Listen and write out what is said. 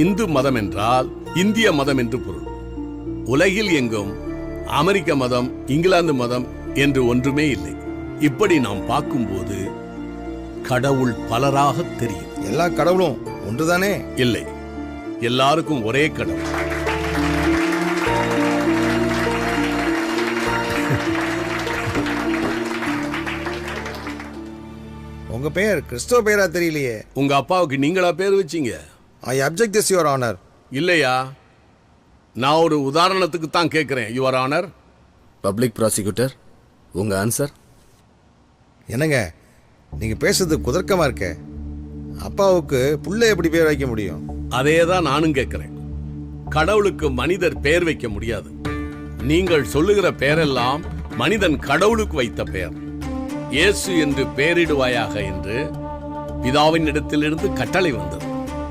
இந்து மதம் என்றால் இந்திய மதம் என்று பொருள். உலகில் எங்கும் அமெரிக்க மதம், இங்கிலாந்து மதம் என்று ஒன்றுமே இல்லை. இப்படி நாம் பார்க்கும்போது கடவுள் பலராக தெரியும். எல்லா கடவுளும் ஒன்றுதானே? இல்லை, எல்லாருக்கும் ஒரே கடவுள். உங்க பெயர் கிறிஸ்தவ பெயரா தெரியலையே. உங்க அப்பாவுக்கு நீங்களா பேர் வச்சீங்க? ஐ அப்ஜெக்ட் திஸ் யுவர் ஆனர். இல்லையா, நான் ஒரு உதாரணத்துக்கு தான் கேட்கிறேன். Your honour. பப்ளிக் ப்ராசிக்யூட்டர், உங்க ஆன்சர்? என்னங்க நீங்க பேசுறது குதர்க்கமா இருக்க. அப்பாவுக்கு புள்ள எப்படி பேர் வைக்க முடியும்? அதே தான் நானும் கேட்கிறேன். கடவுளுக்கு மனிதர் பெயர் வைக்க முடியாது. நீங்கள் சொல்லுகிற பெயரெல்லாம் மனிதன் கடவுளுக்கு வைத்த பெயர். இயேசு என்று பெயரிடுவாயாக என்று பிதாவின் இடத்திலிருந்து கட்டளை வந்தது.